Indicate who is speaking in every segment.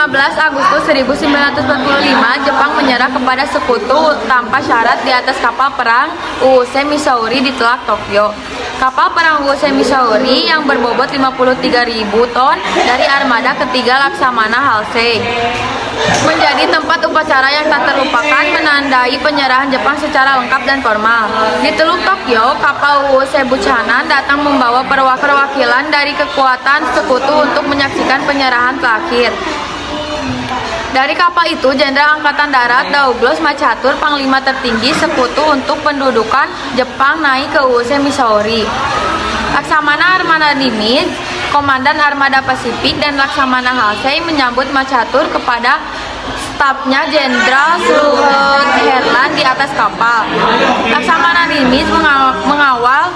Speaker 1: 15 Agustus 1945, Jepang menyerah kepada sekutu tanpa syarat di atas kapal perang USS Missouri di Teluk Tokyo. Kapal perang USS Missouri yang berbobot 53.000 ton dari armada ketiga Laksamana Halsey menjadi tempat upacara yang tak terlupakan menandai penyerahan Jepang secara lengkap dan formal. Di Teluk Tokyo, kapal USS Buchanan datang membawa perwakilan dari kekuatan sekutu untuk menyaksikan penyerahan terakhir. Dari kapal itu, Jenderal Angkatan Darat Douglas MacArthur, panglima tertinggi sekutu untuk pendudukan Jepang, naik ke USS Missouri. Laksamana Armada Nimitz, Komandan Armada Pasifik, dan Laksamana Halsey menyambut MacArthur kepada stafnya Jenderal Sutherland di atas kapal. Laksamana Nimitz mengawal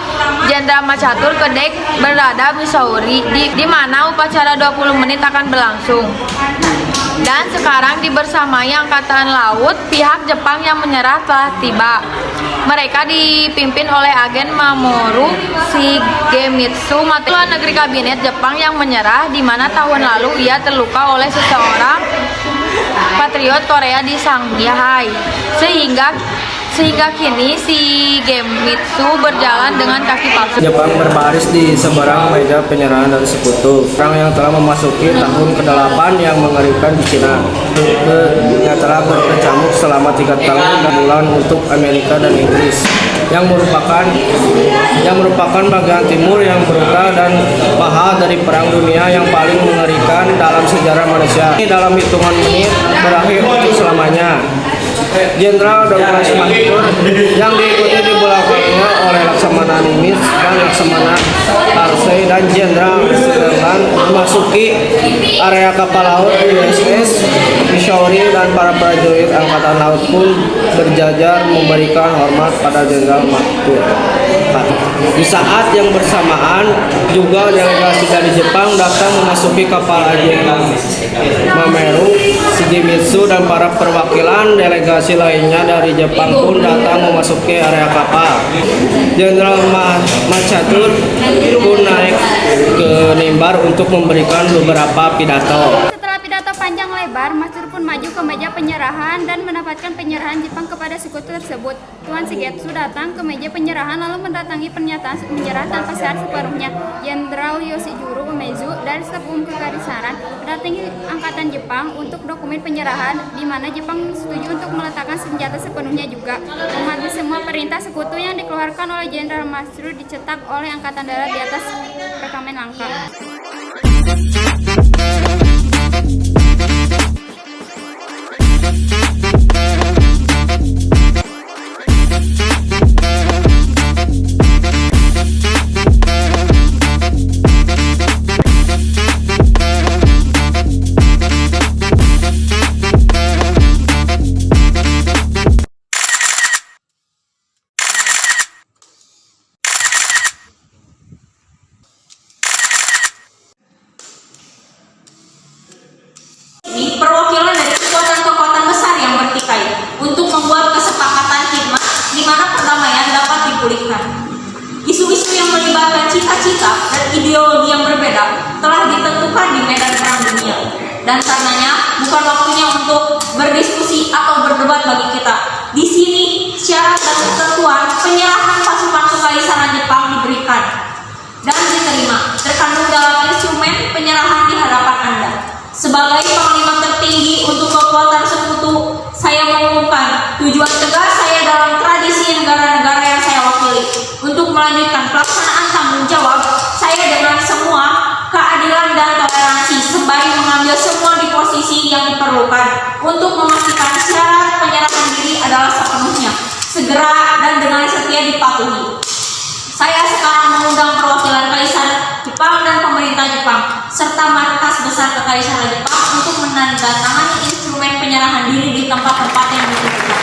Speaker 1: Jenderal MacArthur ke dek berada Missouri, di mana upacara 20 menit akan berlangsung. Dan sekarang dibersamai Angkatan Laut, pihak Jepang yang menyerah telah tiba. Mereka dipimpin oleh agen Mamoru Shigemitsu, Menteri Luar Negeri Kabinet Jepang yang menyerah, di mana tahun lalu ia terluka oleh seseorang patriot Korea di Shanghai. Sehingga kini Shigemitsu berjalan dengan kaki palsu.
Speaker 2: Jepang berbaris di seberang meja penyerahan dari sekutu. Perang yang telah memasuki tahun ke-8 yang mengerikan di Cina. Yang telah berkecamuk selama 3 tahun dan bulan untuk Amerika dan Inggris. Yang merupakan bagian timur yang brutal dan paha dari perang dunia yang paling mengerikan dalam sejarah manusia. Ini dalam hitungan menit berakhir untuk selamanya. Jenderal Douglas MacArthur yang diikuti di belakangnya oleh Laksamana Nimitz dan Laksamana Halsey dan Jenderal Sutherland memasuki area kapal laut USS Missouri, dan para prajurit Angkatan Laut pun berjajar memberikan hormat pada Jenderal MacArthur. Di saat yang bersamaan juga delegasi dari Jepang datang memasuki kapal agen Mamoru Shigemitsu, dan para perwakilan delegasi lainnya dari Jepang pun datang memasuki area kapal. Jenderal MacArthur pun naik ke mimbar untuk memberikan beberapa pidato.
Speaker 3: Setelah pidato panjang lebar, MacArthur pun maju ke meja penyerahan dan mendapatkan penyerahan Jepang kepada sekutu tersebut. Tuan Shigetsu datang ke meja penyerahan lalu mendatangi pernyataan menyerah tanpa syarat sepenuhnya. Jenderal Yoshijuro Umezu dari staf umum kekaisaran mendatangi angkatan Jepang untuk dokumen penyerahan, di mana Jepang setuju untuk meletakkan senjata sepenuhnya juga. Mematuhi semua perintah sekutu yang dikeluarkan oleh Jenderal MacArthur dicetak oleh Angkatan Darat di atas perkamen langka.
Speaker 4: Perwakilan dari kekuatan-kekuatan besar yang bertikai untuk membuat kesepakatan khidmat di mana perdamaian dapat dipulihkan. Isu-isu yang melibatkan cita-cita dan ideologi yang berbeda telah ditentukan di medan perang dunia, dan karenanya bukan waktunya untuk berdiskusi atau berdebat bagi kita. Di sini syarat dan ketentuan penyerahan pasukan kekaisaran Jepang diberikan dan diterima, terkandung dalam instrumen penyerahan di hadapan Anda. Sebagai panglima tertinggi untuk kekuatan sekutu, saya mengumumkan tujuan tegas saya dalam tradisi negara-negara yang saya wakili untuk melanjutkan pelaksanaan tanggung jawab saya dengan semua keadilan dan toleransi, sembari mengambil semua di posisi yang diperlukan untuk memastikan syarat penyerahan diri adalah sepenuhnya, segera dan dengan setia dipatuhi. Saya sekarang mengundang perwakilan Kaisar Jepang dan pemerintah Jepang serta markas besar Kekaisaran Jepang untuk menandatangani instrumen penyerahan diri di tempat-tempat yang ditentukan.